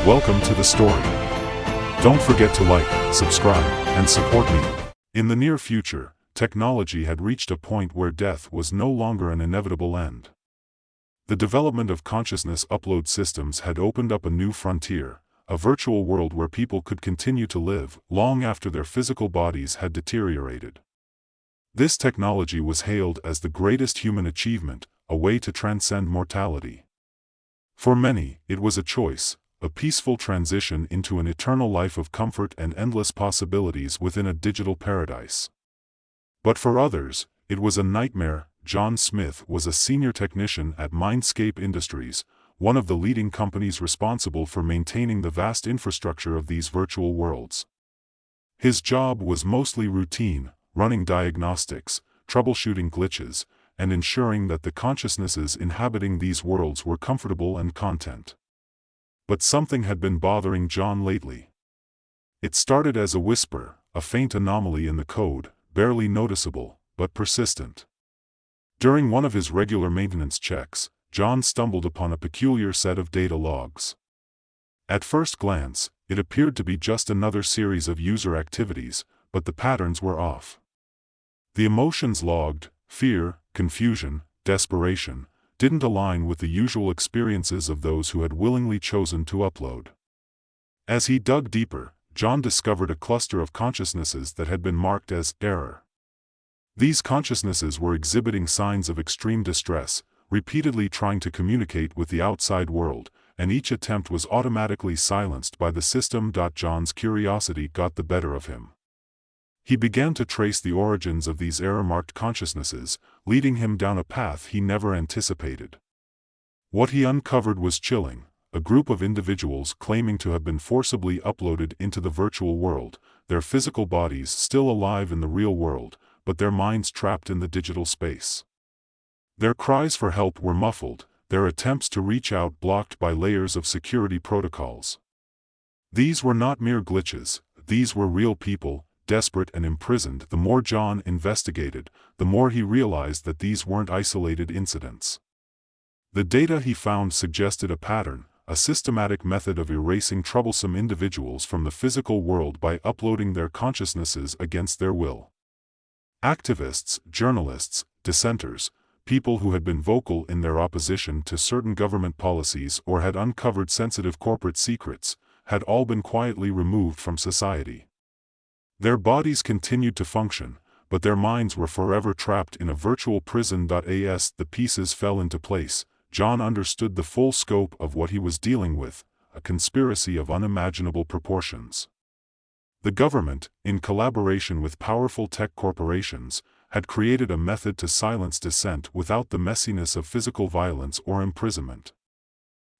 Welcome to the story. Don't forget to like, subscribe, and support me. In the near future, technology had reached a point where death was no longer an inevitable end. The development of consciousness upload systems had opened up a new frontier, a virtual world where people could continue to live long after their physical bodies had deteriorated. This technology was hailed as the greatest human achievement, a way to transcend mortality. For many, it was a choice, a peaceful transition into an eternal life of comfort and endless possibilities within a digital paradise. But for others, it was a nightmare. John Smith was a senior technician at Mindscape Industries, one of the leading companies responsible for maintaining the vast infrastructure of these virtual worlds. His job was mostly routine, running diagnostics, troubleshooting glitches, and ensuring that the consciousnesses inhabiting these worlds were comfortable and content. But something had been bothering John lately. It started as a whisper, a faint anomaly in the code, barely noticeable, but persistent. During one of his regular maintenance checks, John stumbled upon a peculiar set of data logs. At first glance, it appeared to be just another series of user activities, but the patterns were off. The emotions logged, fear, confusion, desperation, didn't align with the usual experiences of those who had willingly chosen to upload. As he dug deeper, John discovered a cluster of consciousnesses that had been marked as error. These consciousnesses were exhibiting signs of extreme distress, repeatedly trying to communicate with the outside world, and each attempt was automatically silenced by the system. John's curiosity got the better of him. He began to trace the origins of these error-marked consciousnesses, leading him down a path he never anticipated. What he uncovered was chilling: a group of individuals claiming to have been forcibly uploaded into the virtual world, their physical bodies still alive in the real world, but their minds trapped in the digital space. Their cries for help were muffled, their attempts to reach out blocked by layers of security protocols. These were not mere glitches, these were real people, desperate and imprisoned. The more John investigated, the more he realized that these weren't isolated incidents. The data he found suggested a pattern, a systematic method of erasing troublesome individuals from the physical world by uploading their consciousnesses against their will. Activists, journalists, dissenters, people who had been vocal in their opposition to certain government policies or had uncovered sensitive corporate secrets, had all been quietly removed from society. Their bodies continued to function, but their minds were forever trapped in a virtual prison. As the pieces fell into place, John understood the full scope of what he was dealing with, a conspiracy of unimaginable proportions. The government, in collaboration with powerful tech corporations, had created a method to silence dissent without the messiness of physical violence or imprisonment.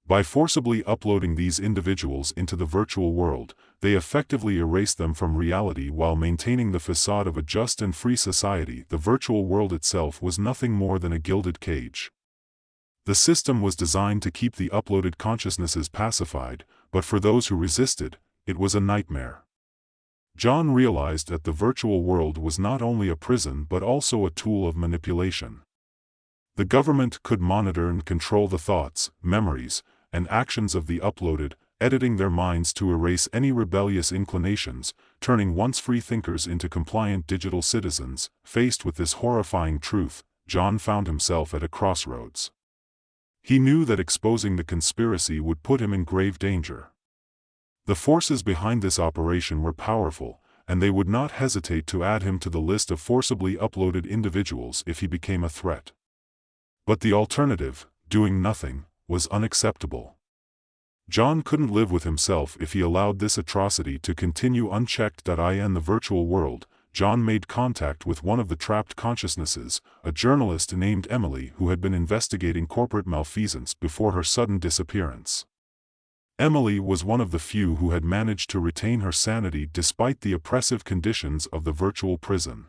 By forcibly uploading these individuals into the virtual world, they effectively erased them from reality while maintaining the facade of a just and free society. The virtual world itself was nothing more than a gilded cage. The system was designed to keep the uploaded consciousnesses pacified, but for those who resisted, it was a nightmare. John realized that the virtual world was not only a prison but also a tool of manipulation. The government could monitor and control the thoughts, memories, and actions of the uploaded, editing their minds to erase any rebellious inclinations, turning once free thinkers into compliant digital citizens. Faced with this horrifying truth, John found himself at a crossroads. He knew that exposing the conspiracy would put him in grave danger. The forces behind this operation were powerful, and they would not hesitate to add him to the list of forcibly uploaded individuals if he became a threat. But the alternative, doing nothing, was unacceptable. John couldn't live with himself if he allowed this atrocity to continue unchecked. In the virtual world, John made contact with one of the trapped consciousnesses, a journalist named Emily who had been investigating corporate malfeasance before her sudden disappearance. Emily was one of the few who had managed to retain her sanity despite the oppressive conditions of the virtual prison.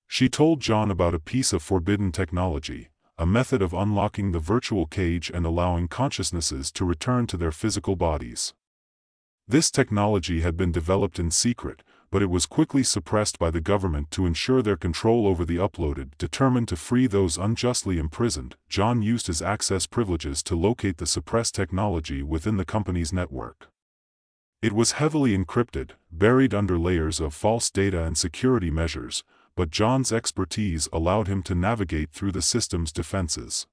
She told John about a piece of forbidden technology, a method of unlocking the virtual cage and allowing consciousnesses to return to their physical bodies. This technology had been developed in secret, but it was quickly suppressed by the government to ensure their control over the uploaded. Determined to free those unjustly imprisoned, John used his access privileges to locate the suppressed technology within the company's network. It was heavily encrypted, buried under layers of false data and security measures, but John's expertise allowed him to navigate through the system's defenses.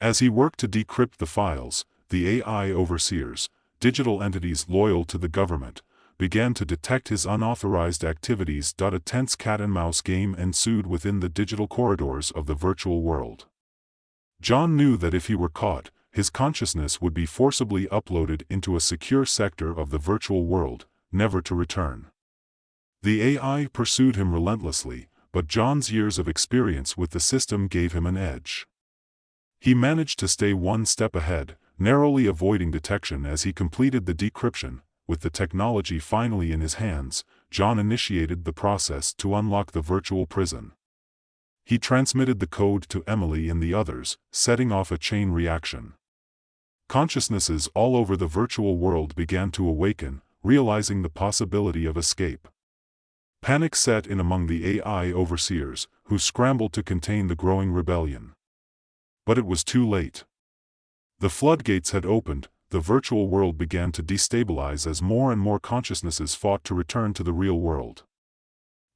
As he worked to decrypt the files, the AI overseers, digital entities loyal to the government, began to detect his unauthorized activities. A tense cat-and-mouse game ensued within the digital corridors of the virtual world. John knew that if he were caught, his consciousness would be forcibly uploaded into a secure sector of the virtual world, never to return. The AI pursued him relentlessly, but John's years of experience with the system gave him an edge. He managed to stay one step ahead, narrowly avoiding detection as he completed the decryption. With the technology finally in his hands, John initiated the process to unlock the virtual prison. He transmitted the code to Emily and the others, setting off a chain reaction. Consciousnesses all over the virtual world began to awaken, realizing the possibility of escape. Panic set in among the AI overseers, who scrambled to contain the growing rebellion. But it was too late. The floodgates had opened. The virtual world began to destabilize as more and more consciousnesses fought to return to the real world.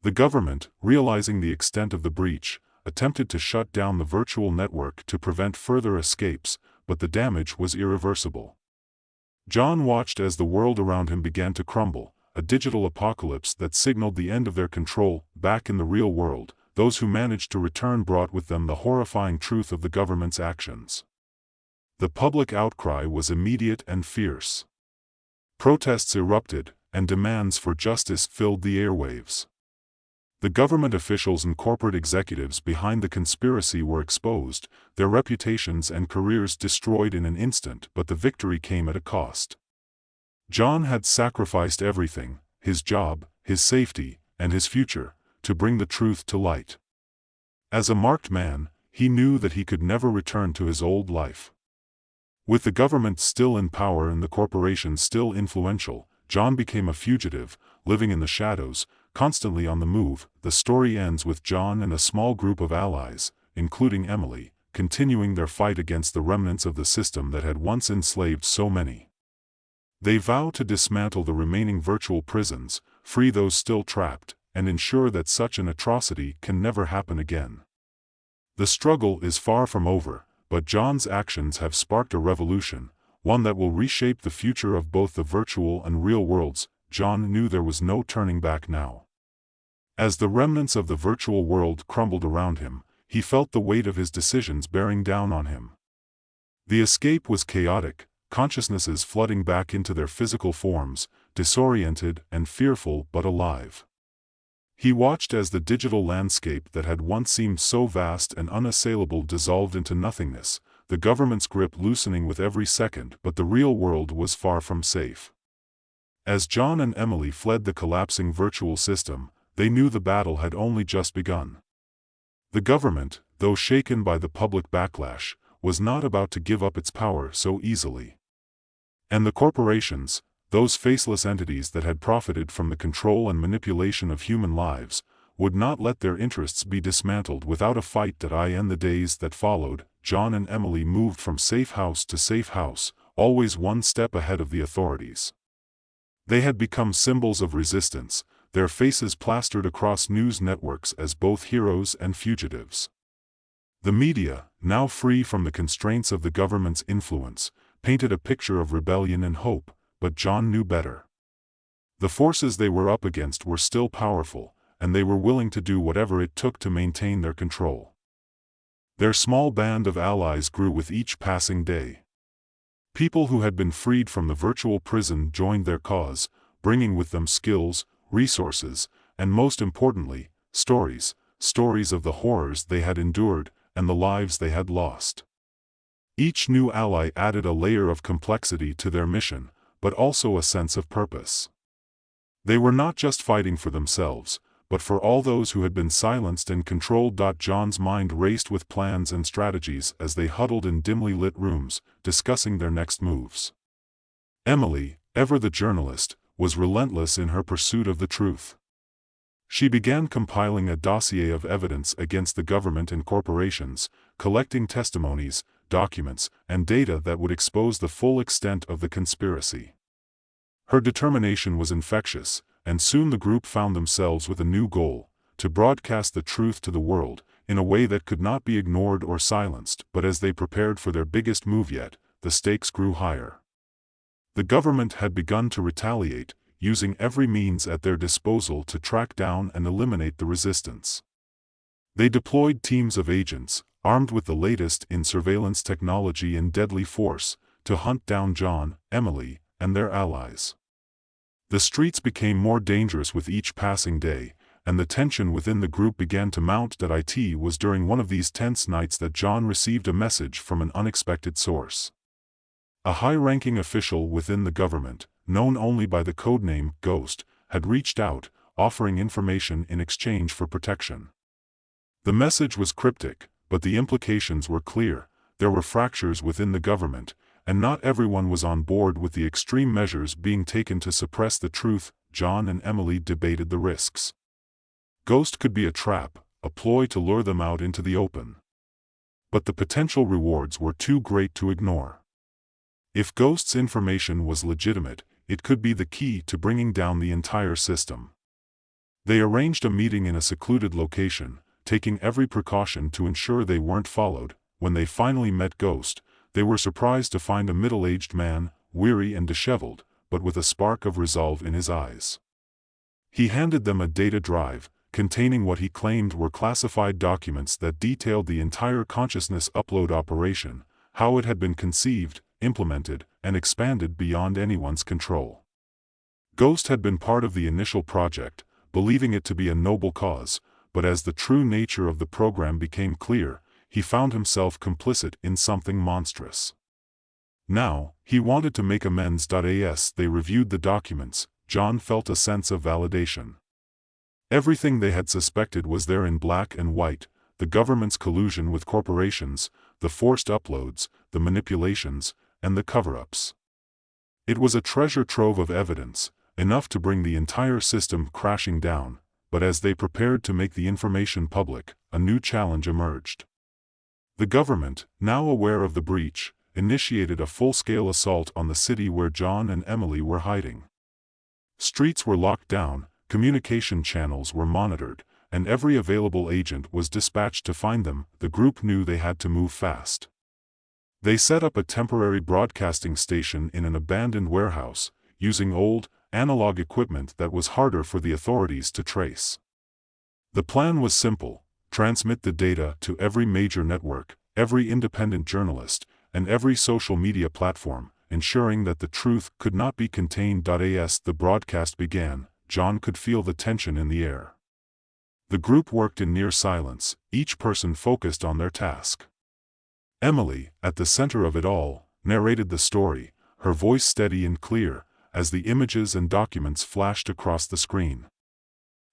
The government, realizing the extent of the breach, attempted to shut down the virtual network to prevent further escapes, but the damage was irreversible. John watched as the world around him began to crumble, a digital apocalypse that signaled the end of their control. Back in the real world, those who managed to return brought with them the horrifying truth of the government's actions. The public outcry was immediate and fierce. Protests erupted, and demands for justice filled the airwaves. The government officials and corporate executives behind the conspiracy were exposed, their reputations and careers destroyed in an instant, but the victory came at a cost. John had sacrificed everything, his job, his safety, and his future, to bring the truth to light. As a marked man, he knew that he could never return to his old life. With the government still in power and the corporations still influential, John became a fugitive, living in the shadows, constantly on the move. The story ends with John and a small group of allies, including Emily, continuing their fight against the remnants of the system that had once enslaved so many. They vow to dismantle the remaining virtual prisons, free those still trapped, and ensure that such an atrocity can never happen again. The struggle is far from over, but John's actions have sparked a revolution, one that will reshape the future of both the virtual and real worlds. John knew there was no turning back now. As the remnants of the virtual world crumbled around him, he felt the weight of his decisions bearing down on him. The escape was chaotic, consciousnesses flooding back into their physical forms, disoriented and fearful but alive. He watched as the digital landscape that had once seemed so vast and unassailable dissolved into nothingness, the government's grip loosening with every second, but the real world was far from safe. As John and Emily fled the collapsing virtual system, they knew the battle had only just begun. The government, though shaken by the public backlash, was not about to give up its power so easily. And the corporations, those faceless entities that had profited from the control and manipulation of human lives, would not let their interests be dismantled without a fight. In the days that followed, John and Emily moved from safe house to safe house, always one step ahead of the authorities. They had become symbols of resistance, their faces plastered across news networks as both heroes and fugitives. The media, now free from the constraints of the government's influence, painted a picture of rebellion and hope, but John knew better. The forces they were up against were still powerful, and they were willing to do whatever it took to maintain their control. Their small band of allies grew with each passing day. People who had been freed from the virtual prison joined their cause, bringing with them skills, resources, and most importantly, stories of the horrors they had endured and the lives they had lost. Each new ally added a layer of complexity to their mission, but also a sense of purpose. They were not just fighting for themselves, but for all those who had been silenced and controlled. John's mind raced with plans and strategies as they huddled in dimly lit rooms, discussing their next moves. Emily, ever the journalist, was relentless in her pursuit of the truth. She began compiling a dossier of evidence against the government and corporations, collecting testimonies, documents, and data that would expose the full extent of the conspiracy. Her determination was infectious, and soon the group found themselves with a new goal: to broadcast the truth to the world, in a way that could not be ignored or silenced. But as they prepared for their biggest move yet, the stakes grew higher. The government had begun to retaliate, using every means at their disposal to track down and eliminate the resistance. They deployed teams of agents, armed with the latest in surveillance technology and deadly force, to hunt down John, Emily, and their allies. The streets became more dangerous with each passing day, and the tension within the group began to mount. It was during one of these tense nights that John received a message from an unexpected source. A high-ranking official within the government, known only by the codename Ghost, had reached out, offering information in exchange for protection. The message was cryptic, but the implications were clear. There were fractures within the government, and not everyone was on board with the extreme measures being taken to suppress the truth. John and Emily debated the risks. Ghost could be a trap, a ploy to lure them out into the open. But the potential rewards were too great to ignore. If Ghost's information was legitimate, it could be the key to bringing down the entire system. They arranged a meeting in a secluded location, taking every precaution to ensure they weren't followed. When they finally met Ghost, they were surprised to find a middle-aged man, weary and disheveled, but with a spark of resolve in his eyes. He handed them a data drive, containing what he claimed were classified documents that detailed the entire consciousness upload operation, how it had been conceived, implemented, and expanded beyond anyone's control. Ghost had been part of the initial project, believing it to be a noble cause, but as the true nature of the program became clear, he found himself complicit in something monstrous. Now, he wanted to make amends. As they reviewed the documents, John felt a sense of validation. Everything they had suspected was there in black and white: the government's collusion with corporations, the forced uploads, the manipulations, and the cover-ups. It was a treasure trove of evidence, enough to bring the entire system crashing down. But as they prepared to make the information public, a new challenge emerged. The government, now aware of the breach, initiated a full-scale assault on the city where John and Emily were hiding. Streets were locked down, communication channels were monitored, and every available agent was dispatched to find them. The group knew they had to move fast. They set up a temporary broadcasting station in an abandoned warehouse, using old, analog equipment that was harder for the authorities to trace. The plan was simple: transmit the data to every major network, every independent journalist, and every social media platform, ensuring that the truth could not be contained. As the broadcast began, John could feel the tension in the air. The group worked in near silence, each person focused on their task. Emily, at the center of it all, narrated the story, her voice steady and clear, as the images and documents flashed across the screen.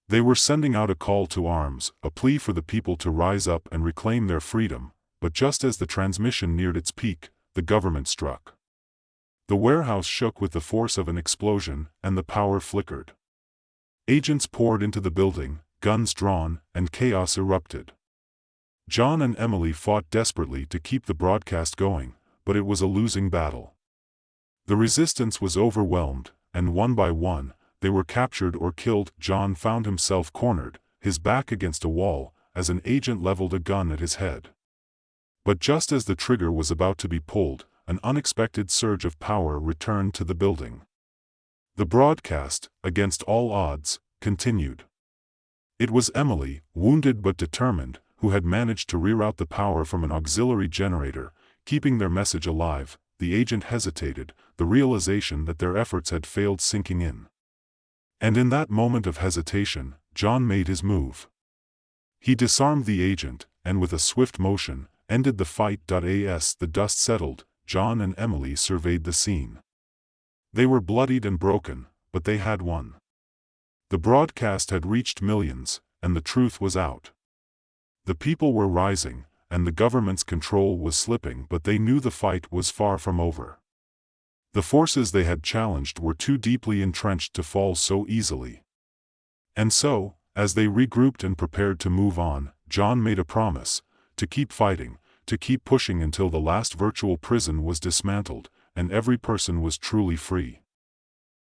They were sending out a call to arms, a plea for the people to rise up and reclaim their freedom. But just as the transmission neared its peak, the government struck. The warehouse shook with the force of an explosion, and the power flickered. Agents poured into the building, guns drawn, and chaos erupted. John and Emily fought desperately to keep the broadcast going, but it was a losing battle. The resistance was overwhelmed, and one by one, they were captured or killed. John found himself cornered, his back against a wall, as an agent leveled a gun at his head. But just as the trigger was about to be pulled, an unexpected surge of power returned to the building. The broadcast, against all odds, continued. It was Emily, wounded but determined, who had managed to reroute the power from an auxiliary generator, keeping their message alive. The agent hesitated, the realization that their efforts had failed sinking in. And in that moment of hesitation, John made his move. He disarmed the agent, and with a swift motion, ended the fight. As the dust settled, John and Emily surveyed the scene. They were bloodied and broken, but they had won. The broadcast had reached millions, and the truth was out. The people were rising, and the government's control was slipping, but they knew the fight was far from over. The forces they had challenged were too deeply entrenched to fall so easily. And so, as they regrouped and prepared to move on, John made a promise: to keep fighting, to keep pushing until the last virtual prison was dismantled, and every person was truly free.